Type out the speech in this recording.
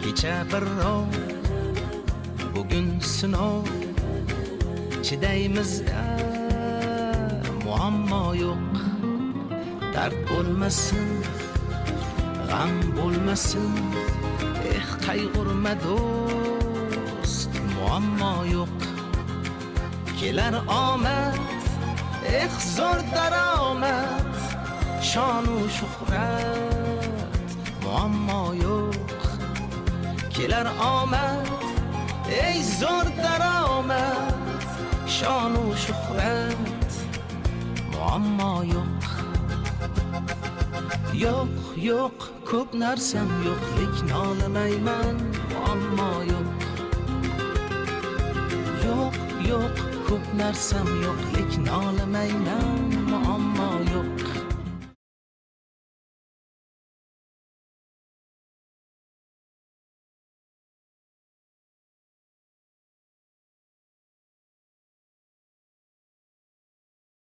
kecha bir rov, bugun sinov, chidaymizda muammo yo'q. Dard bo'lmasin, g'am bo'lmasin, qayg'urma do'st, muammo yo'q. Kelar omad, zo'r daromad, shonu shuhrat, muammo yo'q. Kelar omad, zo'r daromad, shonu shuhrat, muammo yo'q. Yo'q, yo'q, ko'p narsam yo'qlik, nolimayman, muammo yo'q. Yo'q, yo'q, ko'p narsam yo'qlik, nolimayman, muammo yo'q.